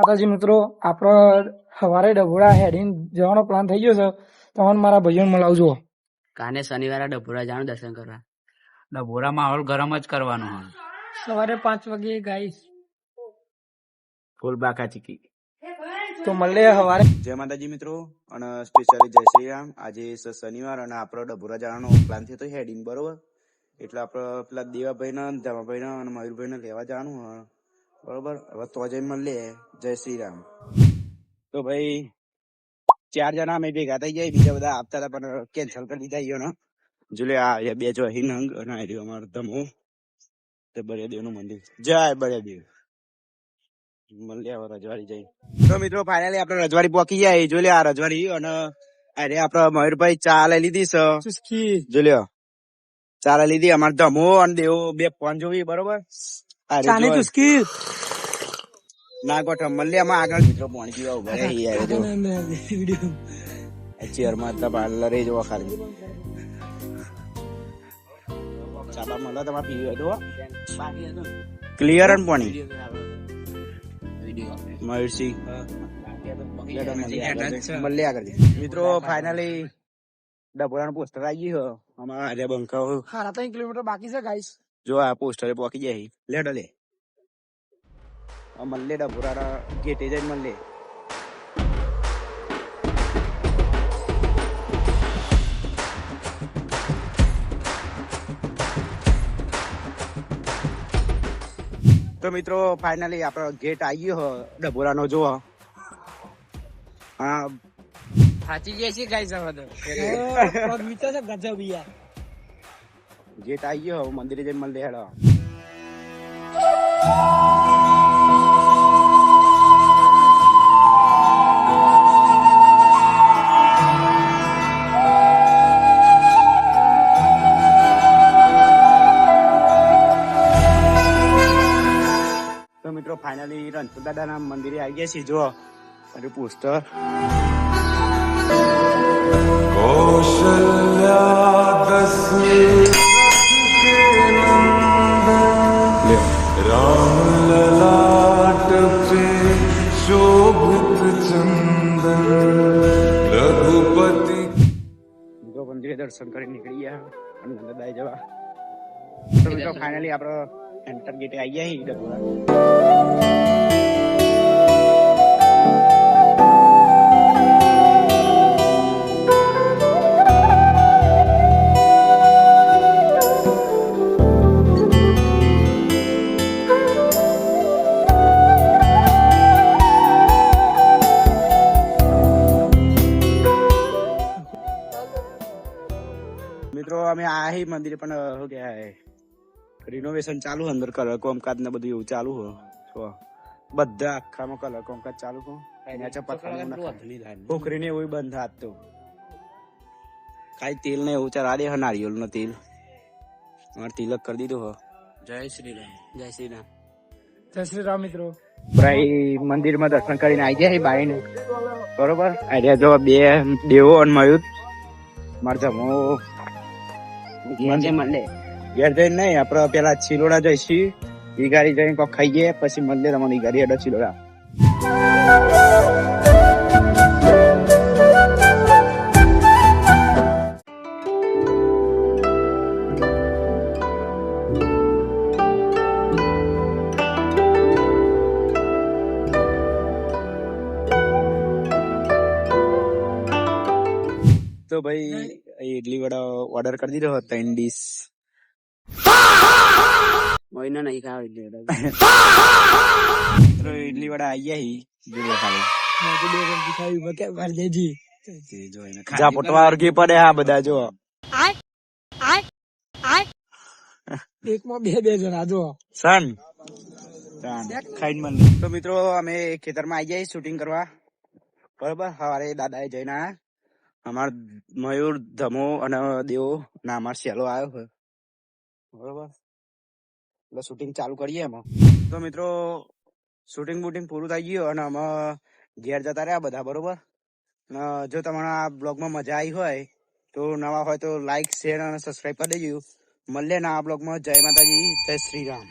માતાજી મિત્રો, આપણો સવારે ડભોડા હેડીને જવાનો પ્લાન થઈ ગયો છે. તમને મારા ભાઈઓને મળાવજો. કાલે શનિવારે ડભોરા જવાનું દર્શન કરવા. ડભોરા માહોલ ગરમ જ કરવાનો હોય. સવારે 5 વાગે ગાઈસ ફૂલ બાકા ચીકી. તો મળીએ સવારે. જય માતાજી મિત્રો અને સ્પેશિયલી જય શ્રી રામ. આજે છે શનિવાર અને આપણો ડભોરા જવાનો પ્લાન થયો તો હેડિંગ બરોબર. એટલે આપણે પેલા દેવાભાઈ ને ધમાભાઈ ને અને મયુરભાઈ ને લેવા જવાનું બરોબર. હવે તો જઈને મળીએ. જય શ્રી રામ. તો ભાઈ 4 જણા અમે ભેગા થઈ જાય, બીજા બધા આપતા હતા પણ કેન્સલ કરી દીધા ઈયોને. જોલે આ બે જો અહીં નંગ અને આ રહ્યો અમારો ધમો તે બળિયાદેવ નું મંદિર. જય બળિયાદેવ. મળીએ હવે રજવાડી જઈ. તો મિત્રો ફાઇનલી આપણે રજવાડી પહોંચી જાય. જોઈ લે આ રજવાડી અને અરે આપડે મયુરભાઈ ચા લઈ લીધી છે. જોઈ લ્યો ચા લઈ લીધી. અમારે ધમો અને દેવો બે ફોન જોવી બરોબર. ના ગોઠવ મળીએ આમાં આગળ. મિત્રો પાણી પીવા ઉભા ચેર માં પાર્લર જો ખાલી ચાબા મળે તમારે પીવું તો ક્લિયર અને પાણી મયુરસિંહ મળીએ આગળ. મિત્રો ફાઇનલી ડભોરા નું પોસ્ટર આવી ગયું. અમારે બંકાઓ 3 કિલોમીટર બાકી છે ગાઈસ. જો આ પોસ્ટરે પહોંચી જાય. લેડો લે મળે ડભોરા ગેટે જઈને મળે. તો મિત્રો ફાઇનલી આપડો ગેટ આવી ગયો ડભોરા નો. જો સાચી જાય છે ગાઈસ હવે તો. ગેટ આવી ગયો. મંદિરે જઈને મળે હેડો. તો મિત્રો ફાઇનલી રણછોડ દાદા ના મંદિરે આવી ગયા છીએ. જો અરે પોસ્ટર મંદિરે દર્શન કરી નીકળી ગયા અને નંદદાય જવા. તો મિત્રો ફાઇનલી આપડે એન્ટર ગેટે આવી ગયા છીએ ડભોરા. મિત્રો અમે આ મંદિર પણ શું કહેવાય રિનોવેશન ચાલુ. અંદર કલર કોમકાજ ને બધું એવું ચાલુ હોય. બધા આખામાં કલર કોમકાજ ચાલુ પોખરી ને એવું બંધ હાથ તો ખાલી તેલ ને એવું ચલા દે. નારિયેળ નો તેલ અમારે તિલક કરી દીધું હો. જય શ્રી રામ. જય શ્રી રામ. જય શ્રી રામ. મિત્રો ભાઈ મંદિર માં દર્શન કરીને આવી જાય બાઈ ને બરોબર. આઈડિયા જો બે દેવો અને મયુર મારે જમો મળે ઘેર જઈને નહીં આપડે પેલા ચિલોડા જઈશું. ઈ ગાડી જઈને કોક ખાઈએ પછી મળે તમારી ગાડી હેડો ચિલોડા. તો ભાઈ ઇડલી વડા ઓર્ડર કરી દીધો 3 ડીશ. મોઈનો નહીં ખાવ એટલે ઇડલી વડા આવી ગયા. પોટવા વર્ગી પડે હા બધા. જો એકમાં બે જણા જો સન ખાઈને મળે. તો મિત્રો અમે ખેતરમાં આવી જાય શૂટિંગ કરવા બરોબર. સવારે દાદાએ જઈને અમાર મયુર ધમો અને દેવો ના અમાર સેલો આવ્યો છે બરોબર. એટલે શૂટિંગ ચાલુ કરીએ એમાં. તો મિત્રો શૂટિંગ બૂટિંગ પૂરું થઈ ગયું અને અમે ઘેર જતા રહ્યા બધા બરોબર. જો તમારા આ બ્લોગમાં મજા આવી હોય તો નવા હોય તો લાઈક શેર અને સબસ્ક્રાઈબ કરી દેજો. મળીએ ના આ બ્લોગમાં. જય માતાજી. જય શ્રી રામ.